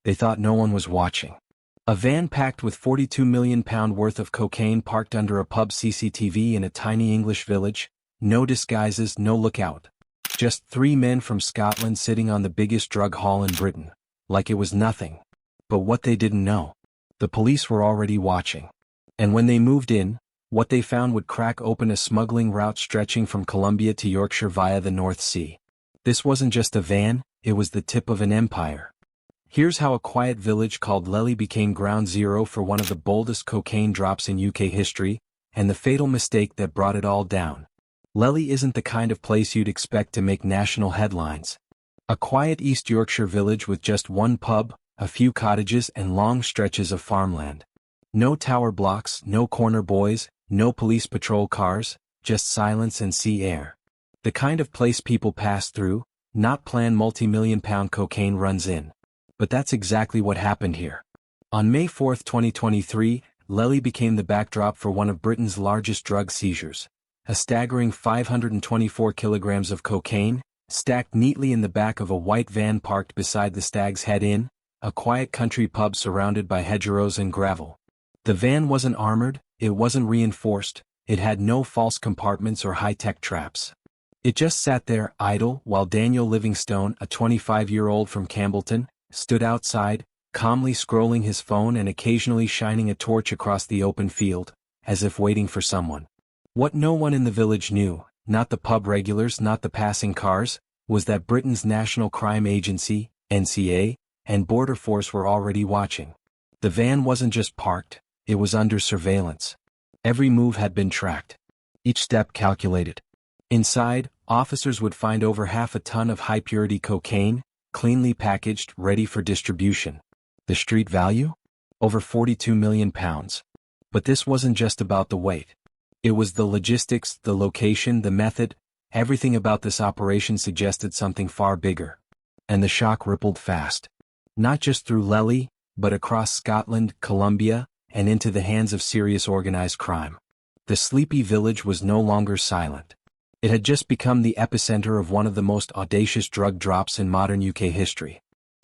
They thought no one was watching. A van packed with £42 million worth of cocaine parked under a pub CCTV in a tiny English village, no disguises, no lookout. Just 3 men from Scotland sitting on the biggest drug haul in Britain, like it was nothing. But what they didn't know, the police were already watching. And when they moved in, what they found would crack open a smuggling route stretching from Colombia to Yorkshire via the North Sea. This wasn't just a van, it was the tip of an empire. Here's how a quiet village called Lelley became ground zero for one of the boldest cocaine drops in UK history, and the fatal mistake that brought it all down. Lelley isn't the kind of place you'd expect to make national headlines. A quiet East Yorkshire village with just one pub, a few cottages and long stretches of farmland. No tower blocks, no corner boys, no police patrol cars, just silence and sea air. The kind of place people pass through, not plan multi-million-pound cocaine runs in. But that's exactly what happened here. On May 4, 2023, Lelley became the backdrop for one of Britain's largest drug seizures. A staggering 524 kilograms of cocaine, stacked neatly in the back of a white van parked beside the Stag's Head Inn, a quiet country pub surrounded by hedgerows and gravel. The van wasn't armored, it wasn't reinforced, it had no false compartments or high-tech traps. It just sat there, idle, while Daniel Livingstone, a 25-year-old from Campbellton, stood outside, calmly scrolling his phone and occasionally shining a torch across the open field, as if waiting for someone. What no one in the village knew, not the pub regulars, not the passing cars, was that Britain's National Crime Agency, NCA, and Border Force were already watching. The van wasn't just parked, it was under surveillance. Every move had been tracked. Each step calculated. Inside, officers would find over half a ton of high-purity cocaine, cleanly packaged, ready for distribution. The street value? Over £42 million. But this wasn't just about the weight. It was the logistics, the location, the method. Everything about this operation suggested something far bigger. And the shock rippled fast. Not just through Lelley, but across Scotland, Colombia, and into the hands of serious organized crime. The sleepy village was no longer silent. It had just become the epicenter of one of the most audacious drug drops in modern UK history.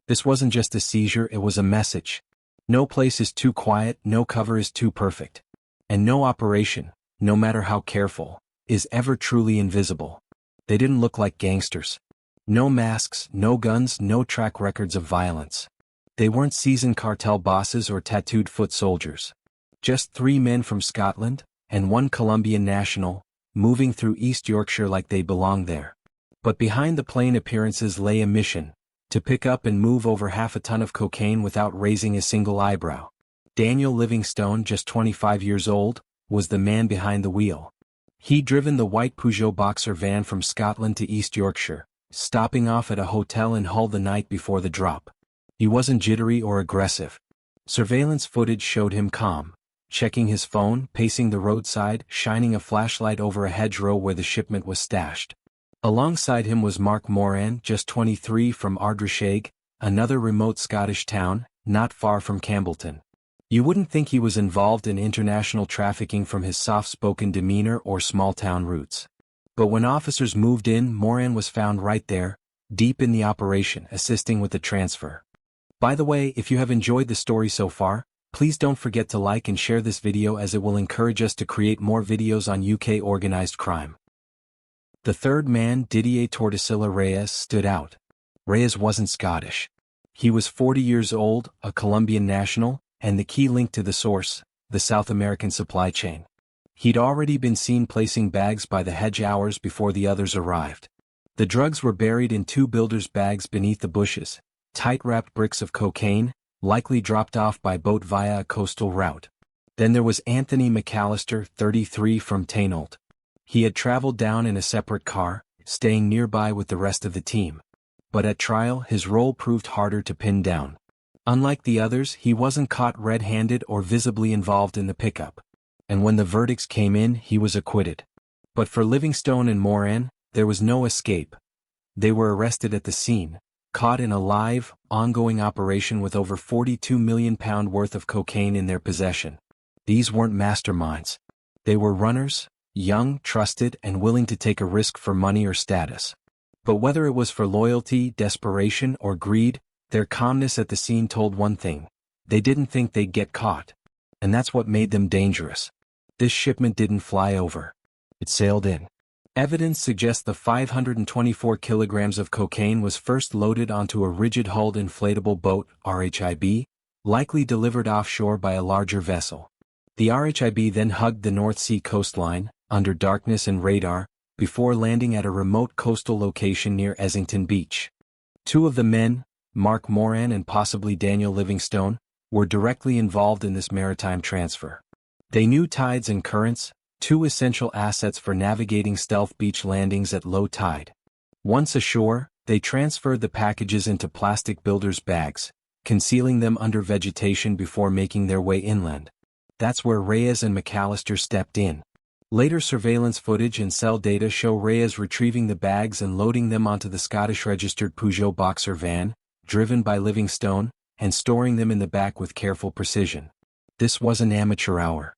This wasn't just a seizure, it was a message. No place is too quiet, no cover is too perfect. And no operation, no matter how careful, is ever truly invisible. They didn't look like gangsters. No masks, no guns, no track records of violence. They weren't seasoned cartel bosses or tattooed foot soldiers. Just 3 men from Scotland, and 1 Colombian national, moving through East Yorkshire like they belonged there. But behind the plain appearances lay a mission, to pick up and move over half a ton of cocaine without raising a single eyebrow. Daniel Livingstone, just 25 years old, was the man behind the wheel. He'd driven the white Peugeot Boxer van from Scotland to East Yorkshire, stopping off at a hotel in Hull the night before the drop. He wasn't jittery or aggressive. Surveillance footage showed him calm, checking his phone, pacing the roadside, shining a flashlight over a hedgerow where the shipment was stashed. Alongside him was Mark Moran, just 23, from Ardrishaig, another remote Scottish town, not far from Campbellton. You wouldn't think he was involved in international trafficking from his soft-spoken demeanor or small-town roots. But when officers moved in, Moran was found right there, deep in the operation, assisting with the transfer. By the way, if you have enjoyed the story so far, please don't forget to like and share this video, as it will encourage us to create more videos on UK organized crime. The third man, Didier Tordesillas Reyes, stood out. Reyes wasn't Scottish. He was 40 years old, a Colombian national, and the key link to the source, the South American supply chain. He'd already been seen placing bags by the hedge hours before the others arrived. The drugs were buried in 2 builders' bags beneath the bushes, tight-wrapped bricks of cocaine, likely dropped off by boat via a coastal route. Then there was Anthony McAllister, 33, from Tainault. He had traveled down in a separate car, staying nearby with the rest of the team. But at trial, his role proved harder to pin down. Unlike the others, he wasn't caught red-handed or visibly involved in the pickup. And when the verdicts came in, he was acquitted. But for Livingstone and Moran, there was no escape. They were arrested at the scene, caught in a live, ongoing operation with over £42 million worth of cocaine in their possession. These weren't masterminds. They were runners, young, trusted, and willing to take a risk for money or status. But whether it was for loyalty, desperation, or greed, Their calmness at the scene told one thing: they didn't think they'd get caught. And that's what made them dangerous. This shipment didn't fly over. It sailed in. Evidence suggests the 524 kilograms of cocaine was first loaded onto a rigid-hulled inflatable boat, RHIB, likely delivered offshore by a larger vessel. The RHIB then hugged the North Sea coastline, under darkness and radar, before landing at a remote coastal location near Essington Beach. Two of the men, Mark Moran and possibly Daniel Livingstone, were directly involved in this maritime transfer. They knew tides and currents, two essential assets for navigating stealth beach landings at low tide. Once ashore, they transferred the packages into plastic builder's bags, concealing them under vegetation before making their way inland. That's where Reyes and McAllister stepped in. Later surveillance footage and cell data show Reyes retrieving the bags and loading them onto the Scottish-registered Peugeot Boxer van, driven by Livingstone, and storing them in the back with careful precision. This wasn't amateur hour.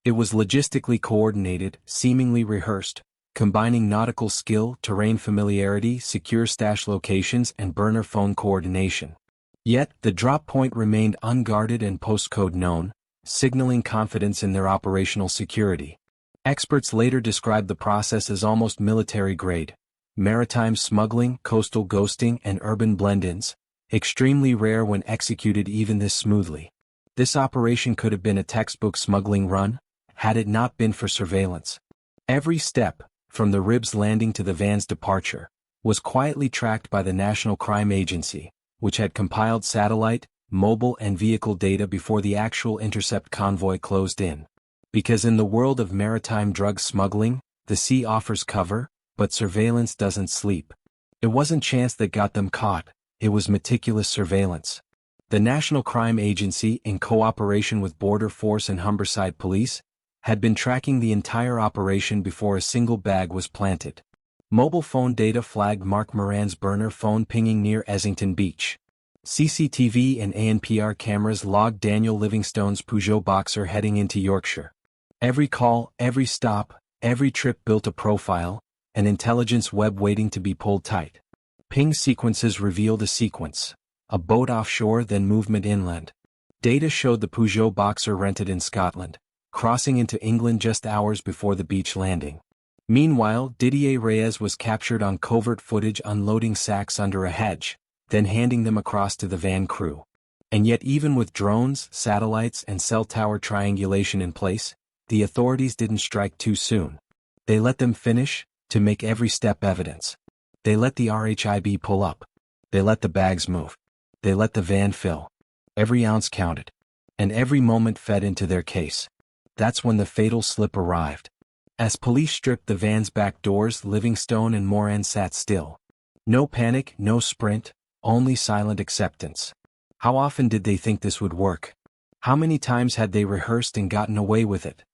It was logistically coordinated, seemingly rehearsed, combining nautical skill, terrain familiarity, secure stash locations, and burner phone coordination. Yet, the drop point remained unguarded and postcode known, signaling confidence in their operational security. Experts later described the process as almost military-grade: maritime smuggling, coastal ghosting, and urban blend-ins, extremely rare when executed even this smoothly. This operation could have been a textbook smuggling run, had it not been for surveillance. Every step, from the ribs landing to the van's departure, was quietly tracked by the National Crime Agency, which had compiled satellite, mobile and vehicle data before the actual intercept convoy closed in. Because in the world of maritime drug smuggling, the sea offers cover, but surveillance doesn't sleep. It wasn't chance that got them caught, it was meticulous surveillance. The National Crime Agency, in cooperation with Border Force and Humberside Police, had been tracking the entire operation before a single bag was planted. Mobile phone data flagged Mark Moran's burner phone pinging near Essington Beach. CCTV and ANPR cameras logged Daniel Livingstone's Peugeot Boxer heading into Yorkshire. Every call, every stop, every trip built a profile, an intelligence web waiting to be pulled tight. Ping sequences revealed a sequence: a boat offshore, then movement inland. Data showed the Peugeot Boxer rented in Scotland, crossing into England just hours before the beach landing. Meanwhile, Didier Reyes was captured on covert footage unloading sacks under a hedge, then handing them across to the van crew. And yet even with drones, satellites, and cell tower triangulation in place, the authorities didn't strike too soon. They let them finish, to make every step evidence. They let the RHIB pull up. They let the bags move. They let the van fill. Every ounce counted. And every moment fed into their case. That's when the fatal slip arrived. As police stripped the van's back doors, Livingstone and Moran sat still. No panic, no sprint, only silent acceptance. How often did they think this would work? How many times had they rehearsed and gotten away with it?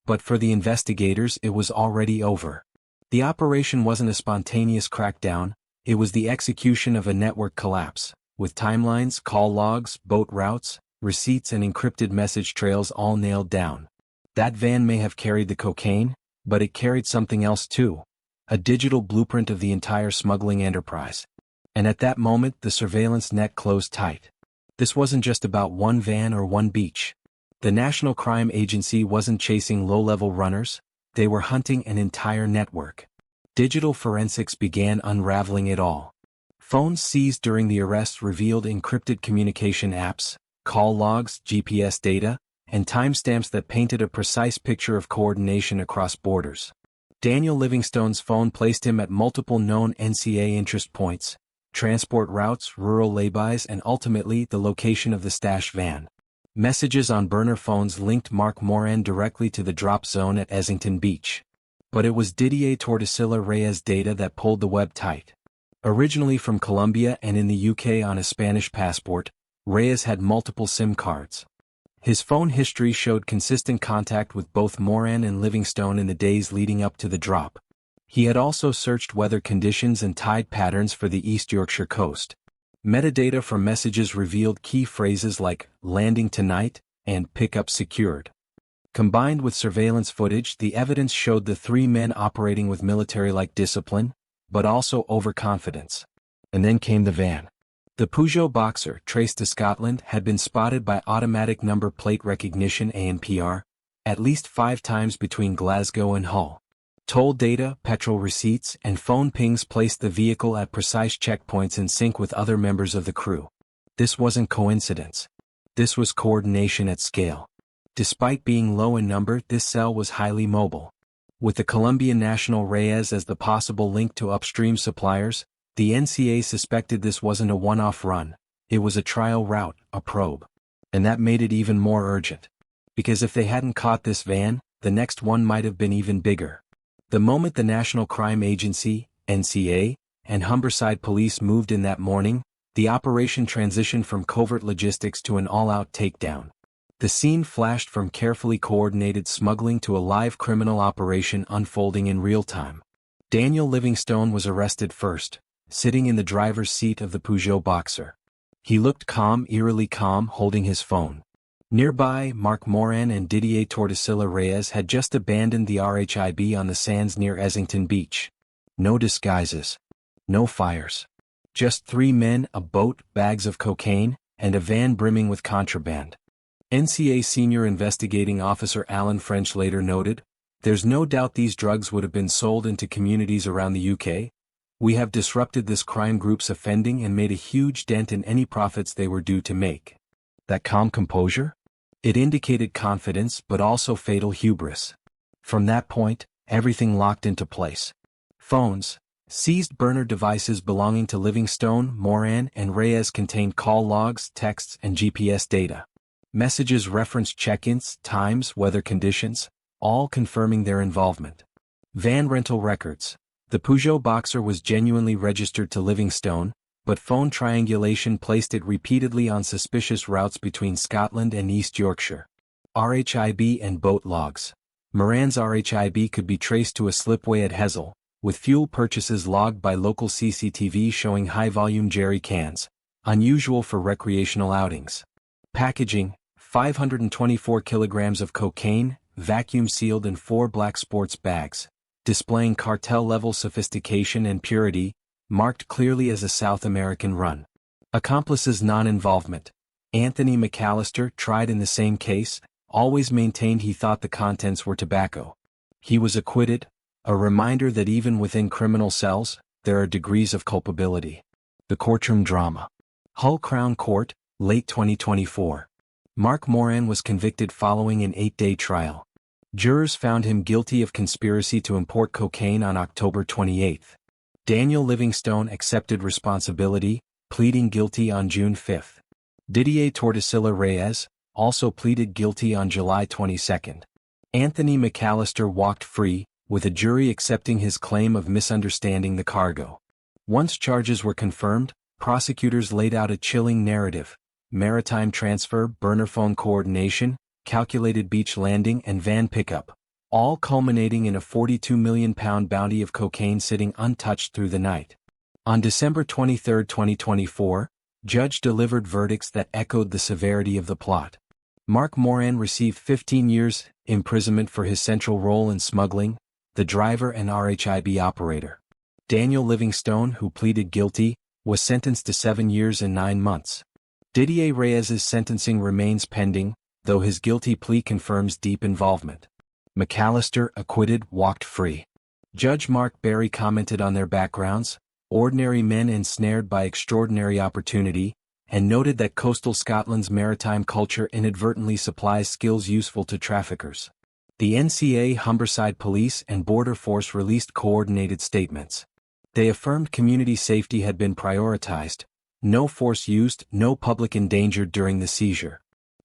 But for the investigators, it was already over. The operation wasn't a spontaneous crackdown, it was the execution of a network collapse, with timelines, call logs, boat routes, receipts and encrypted message trails all nailed down. That van may have carried the cocaine, but it carried something else too: a digital blueprint of the entire smuggling enterprise. And at that moment, the surveillance net closed tight. This wasn't just about one van or one beach. The National Crime Agency wasn't chasing low-level runners, they were hunting an entire network. Digital forensics began unraveling it all. Phones seized during the arrest revealed encrypted communication apps, call logs, GPS data, and timestamps that painted a precise picture of coordination across borders. Daniel Livingstone's phone placed him at multiple known NCA interest points, transport routes, rural laybys, and ultimately the location of the stash van. Messages on burner phones linked Mark Moran directly to the drop zone at Essington Beach. But it was Didier Tordesillas Reyes' data that pulled the web tight. Originally from Colombia and in the UK on a Spanish passport, Reyes had multiple SIM cards. His phone history showed consistent contact with both Moran and Livingstone in the days leading up to the drop. He had also searched weather conditions and tide patterns for the East Yorkshire coast. Metadata from messages revealed key phrases like "landing tonight" and "pickup secured." Combined with surveillance footage, the evidence showed the three men operating with military-like discipline, but also overconfidence. And then came the van. The Peugeot Boxer, traced to Scotland, had been spotted by automatic number plate recognition (ANPR) at least 5 times between Glasgow and Hull. Toll data, petrol receipts, and phone pings placed the vehicle at precise checkpoints in sync with other members of the crew. This wasn't coincidence. This was coordination at scale. Despite being low in number, this cell was highly mobile. With the Colombian national Reyes as the possible link to upstream suppliers, the NCA suspected this wasn't a one-off run, it was a trial route, a probe. And that made it even more urgent. Because if they hadn't caught this van, the next one might have been even bigger. The moment the National Crime Agency, NCA, and Humberside Police moved in that morning, the operation transitioned from covert logistics to an all-out takedown. The scene flashed from carefully coordinated smuggling to a live criminal operation unfolding in real time. Daniel Livingstone was arrested first, sitting in the driver's seat of the Peugeot Boxer. He looked calm, eerily calm, holding his phone. Nearby, Mark Moran and Didier Tortosilla Reyes had just abandoned the RHIB on the sands near Essington Beach. No disguises. No fires. Just 3 men, a boat, bags of cocaine, and a van brimming with contraband. NCA Senior Investigating Officer Alan French later noted, "There's no doubt these drugs would have been sold into communities around the UK. We have disrupted this crime group's offending and made a huge dent in any profits they were due to make." That calm composure? It indicated confidence but also fatal hubris. From that point, everything locked into place. Phones, seized burner devices belonging to Livingstone, Moran, and Reyes contained call logs, texts, and GPS data. Messages referenced check-ins, times, weather conditions, all confirming their involvement. Van rental records. The Peugeot Boxer was genuinely registered to Livingstone, but phone triangulation placed it repeatedly on suspicious routes between Scotland and East Yorkshire. RHIB and boat logs. Moran's RHIB could be traced to a slipway at Hessel, with fuel purchases logged by local CCTV showing high-volume jerry cans, unusual for recreational outings. Packaging, 524 kilograms of cocaine, vacuum-sealed in 4 black sports bags, displaying cartel-level sophistication and purity, marked clearly as a South American run. Accomplices' non-involvement. Anthony McAllister, tried in the same case, always maintained he thought the contents were tobacco. He was acquitted, a reminder that even within criminal cells, there are degrees of culpability. The courtroom drama. Hull Crown Court, late 2024. Mark Moran was convicted following an 8-day trial. Jurors found him guilty of conspiracy to import cocaine on October 28. Daniel Livingstone accepted responsibility, pleading guilty on June 5. Didier Tortosilla Reyes also pleaded guilty on July 22. Anthony McAllister walked free, with a jury accepting his claim of misunderstanding the cargo. Once charges were confirmed, prosecutors laid out a chilling narrative: maritime transfer, burner phone coordination, calculated beach landing, and van pickup, all culminating in a £42 million bounty of cocaine sitting untouched through the night. On December 23, 2024, judge delivered verdicts that echoed the severity of the plot. Mark Moran received 15 years imprisonment for his central role in smuggling, the driver and RHIB operator. Daniel Livingstone, who pleaded guilty, was sentenced to 7 years and 9 months. Didier Reyes's sentencing remains pending, though his guilty plea confirms deep involvement. McAllister, acquitted, walked free. Judge Mark Berry commented on their backgrounds, ordinary men ensnared by extraordinary opportunity, and noted that coastal Scotland's maritime culture inadvertently supplies skills useful to traffickers. The NCA, Humberside Police, and Border Force released coordinated statements. They affirmed community safety had been prioritized, no force used, no public endangered during the seizure.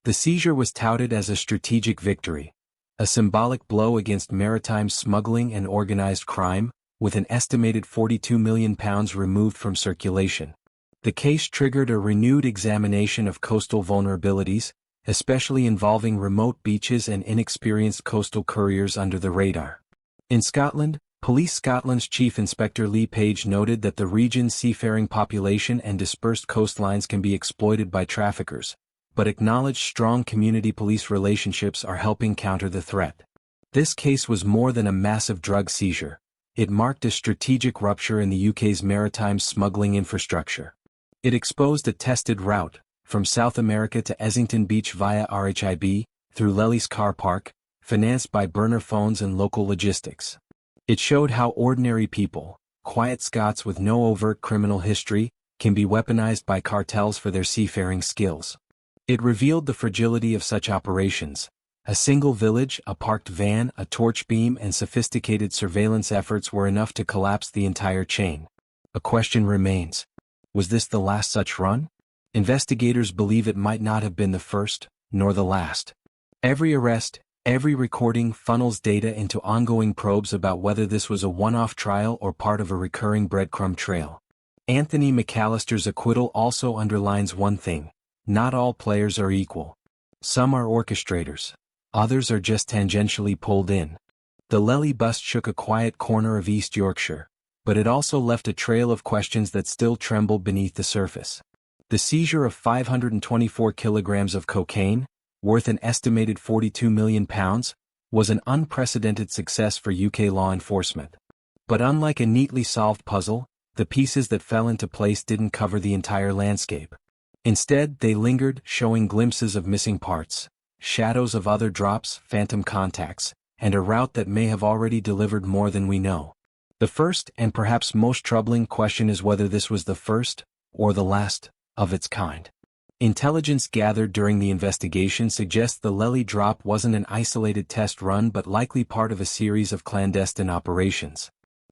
The seizure was touted as a strategic victory, a symbolic blow against maritime smuggling and organized crime, with an estimated £42 million removed from circulation. The case triggered a renewed examination of coastal vulnerabilities, especially involving remote beaches and inexperienced coastal couriers under the radar. In Scotland, Police Scotland's Chief Inspector Lee Page noted that the region's seafaring population and dispersed coastlines can be exploited by traffickers, but acknowledged strong community police relationships are helping counter the threat. This case was more than a massive drug seizure. It marked a strategic rupture in the UK's maritime smuggling infrastructure. It exposed a tested route, from South America to Essington Beach via RHIB, through Lelley's car park, financed by burner phones and local logistics. It showed how ordinary people, quiet Scots with no overt criminal history, can be weaponized by cartels for their seafaring skills. It revealed the fragility of such operations. A single village, a parked van, a torch beam, and sophisticated surveillance efforts were enough to collapse the entire chain. A question remains. Was this the last such run? Investigators believe it might not have been the first, nor the last. Every arrest, every recording funnels data into ongoing probes about whether this was a one-off trial or part of a recurring breadcrumb trail. Anthony McAllister's acquittal also underlines one thing: not all players are equal. Some are orchestrators. Others are just tangentially pulled in. The Lelley bust shook a quiet corner of East Yorkshire, but it also left a trail of questions that still tremble beneath the surface. The seizure of 524 kilograms of cocaine, worth an estimated £42 million, was an unprecedented success for UK law enforcement. But unlike a neatly solved puzzle, the pieces that fell into place didn't cover the entire landscape. Instead, they lingered, showing glimpses of missing parts, shadows of other drops, phantom contacts, and a route that may have already delivered more than we know. The first and perhaps most troubling question is whether this was the first, or the last, of its kind. Intelligence gathered during the investigation suggests the Lelley drop wasn't an isolated test run but likely part of a series of clandestine operations.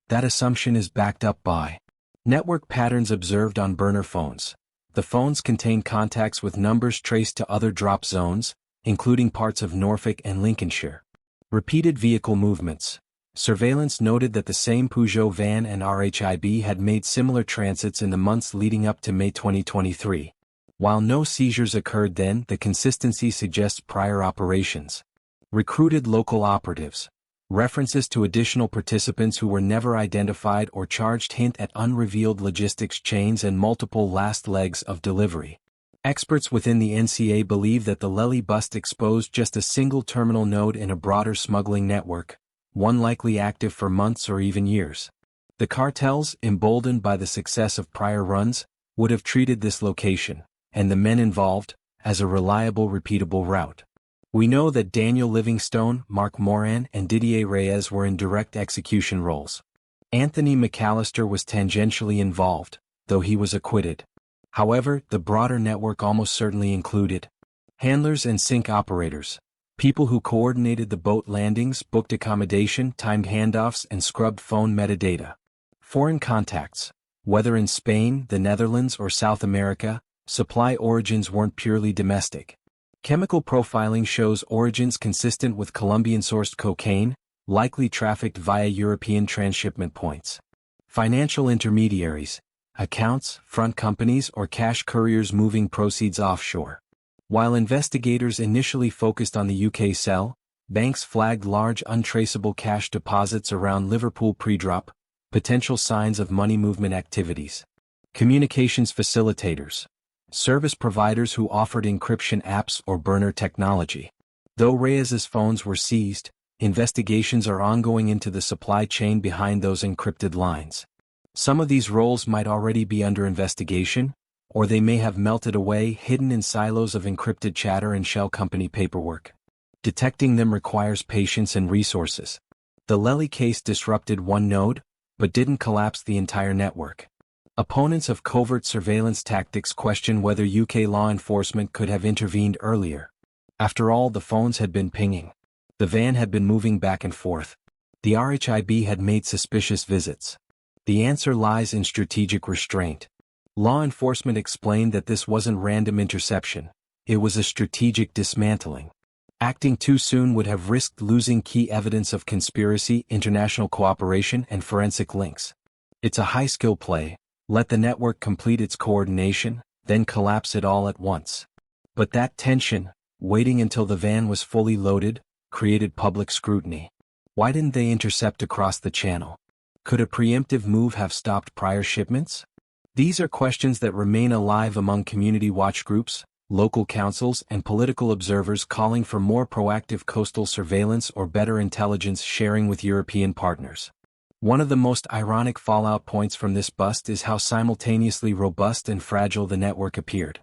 That assumption is backed up by network patterns observed on burner phones. The phones contain contacts with numbers traced to other drop zones, including parts of Norfolk and Lincolnshire. Repeated vehicle movements. Surveillance noted that the same Peugeot van and RHIB had made similar transits in the months leading up to May 2023. While no seizures occurred then, the consistency suggests prior operations. Recruited local operatives. References to additional participants who were never identified or charged hint at unrevealed logistics chains and multiple last legs of delivery. Experts within the NCA believe that the Lelley bust exposed just a single terminal node in a broader smuggling network, one likely active for months or even years. The cartels, emboldened by the success of prior runs, would have treated this location, and the men involved, as a reliable, repeatable route. We know that Daniel Livingstone, Mark Moran, and Didier Reyes were in direct execution roles. Anthony McAllister was tangentially involved, though he was acquitted. However, the broader network almost certainly included handlers and sink operators, people who coordinated the boat landings, booked accommodation, timed handoffs, and scrubbed phone metadata. Foreign contacts, whether in Spain, the Netherlands, or South America, supply origins weren't purely domestic. Chemical profiling shows origins consistent with Colombian-sourced cocaine, likely trafficked via European transshipment points. Financial intermediaries, accounts, front companies, or cash couriers moving proceeds offshore. While investigators initially focused on the UK cell, banks flagged large untraceable cash deposits around Liverpool pre-drop, potential signs of money movement activities. Communications facilitators, service providers who offered encryption apps or burner technology. Though Reyes's phones were seized, investigations are ongoing into the supply chain behind those encrypted lines. Some of these roles might already be under investigation, or they may have melted away, hidden in silos of encrypted chatter and shell company paperwork. Detecting them requires patience and resources. The Lelley case disrupted one node, but didn't collapse the entire network. Opponents of covert surveillance tactics question whether UK law enforcement could have intervened earlier. After all, the phones had been pinging. The van had been moving back and forth. The RHIB had made suspicious visits. The answer lies in strategic restraint. Law enforcement explained that this wasn't random interception, it was a strategic dismantling. Acting too soon would have risked losing key evidence of conspiracy, international cooperation, and forensic links. It's a high-skill play. Let the network complete its coordination, then collapse it all at once. But that tension, waiting until the van was fully loaded, created public scrutiny. Why didn't they intercept across the channel? Could a preemptive move have stopped prior shipments? These are questions that remain alive among community watch groups, local councils, and political observers calling for more proactive coastal surveillance or better intelligence sharing with European partners. One of the most ironic fallout points from this bust is how simultaneously robust and fragile the network appeared.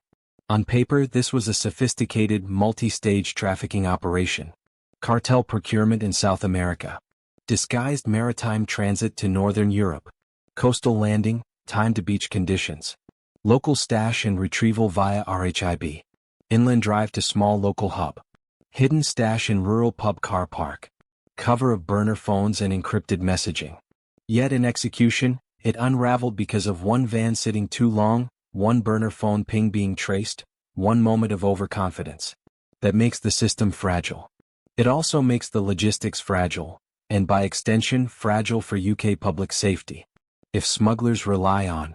On paper, this was a sophisticated, multi-stage trafficking operation. Cartel procurement in South America. Disguised maritime transit to Northern Europe. Coastal landing, time to beach conditions. Local stash and retrieval via RHIB. Inland drive to small local hub. Hidden stash in rural pub car park. Cover of burner phones and encrypted messaging. Yet in execution, it unraveled because of one van sitting too long, one burner phone ping being traced, one moment of overconfidence. That makes the system fragile. It also makes the logistics fragile, and by extension fragile for UK public safety. If smugglers rely on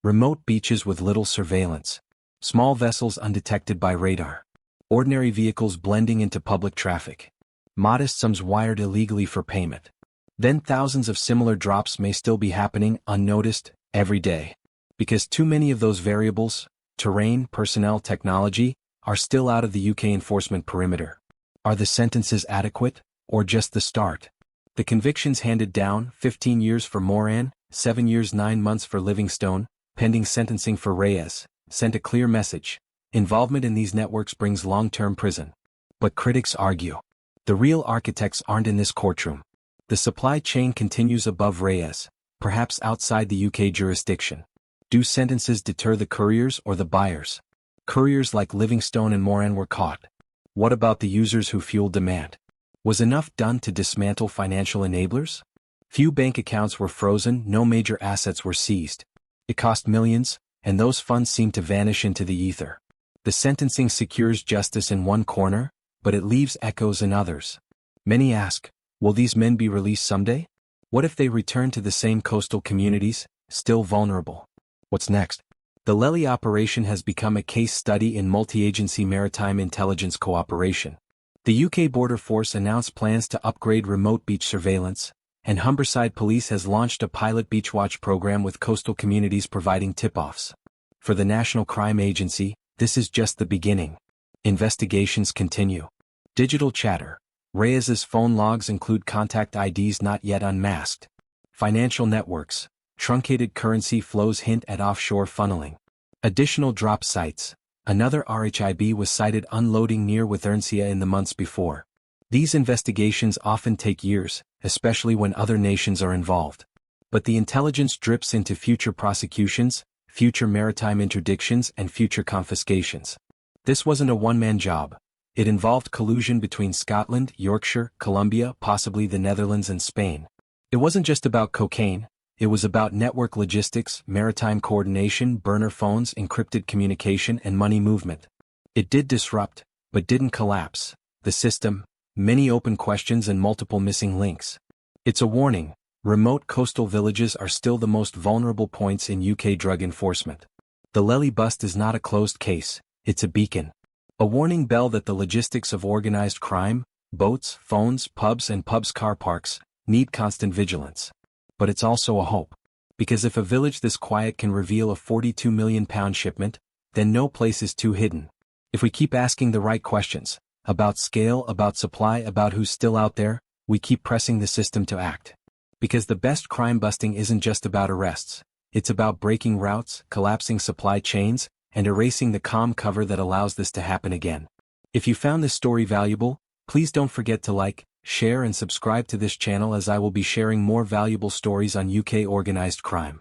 remote beaches with little surveillance, small vessels undetected by radar, ordinary vehicles blending into public traffic, modest sums wired illegally for payment, then thousands of similar drops may still be happening unnoticed every day. Because too many of those variables, terrain, personnel, technology, are still out of the UK enforcement perimeter. Are the sentences adequate, or just the start? The convictions handed down, 15 years for Moran, 7 years 9 months for Livingstone, pending sentencing for Reyes, sent a clear message. Involvement in these networks brings long-term prison. But critics argue. The real architects aren't in this courtroom. The supply chain continues above Reyes, perhaps outside the UK jurisdiction. Do sentences deter the couriers or the buyers? Couriers like Livingstone and Moran were caught. What about the users who fueled demand? Was enough done to dismantle financial enablers? Few bank accounts were frozen, no major assets were seized. It cost millions, and those funds seem to vanish into the ether. The sentencing secures justice in one corner, but it leaves echoes in others. Many ask, will these men be released someday? What if they return to the same coastal communities, still vulnerable? What's next? The Lelley operation has become a case study in multi-agency maritime intelligence cooperation. The UK Border Force announced plans to upgrade remote beach surveillance, and Humberside Police has launched a pilot beach watch program with coastal communities providing tip-offs. For the National Crime Agency, this is just the beginning. Investigations continue. Digital chatter. Reyes's phone logs include contact IDs not yet unmasked. Financial networks. Truncated currency flows hint at offshore funneling. Additional drop sites. Another RHIB was sighted unloading near Withernsea in the months before. These investigations often take years, especially when other nations are involved. But the intelligence drips into future prosecutions, future maritime interdictions, and future confiscations. This wasn't a one-man job. It involved collusion between Scotland, Yorkshire, Colombia, possibly the Netherlands and Spain. It wasn't just about cocaine, it was about network logistics, maritime coordination, burner phones, encrypted communication, and money movement. It did disrupt, but didn't collapse, the system, many open questions and multiple missing links. It's a warning, remote coastal villages are still the most vulnerable points in UK drug enforcement. The Lelley bust is not a closed case, it's a beacon. A warning bell that the logistics of organised crime, boats, phones, pubs and pubs car parks, need constant vigilance. But it's also a hope. Because if a village this quiet can reveal a £42 million shipment, then no place is too hidden. If we keep asking the right questions, about scale, about supply, about who's still out there, we keep pressing the system to act. Because the best crime busting isn't just about arrests, it's about breaking routes, collapsing supply chains, and erasing the calm cover that allows this to happen again. If you found this story valuable, please don't forget to like, share and subscribe to this channel as I will be sharing more valuable stories on UK organised crime.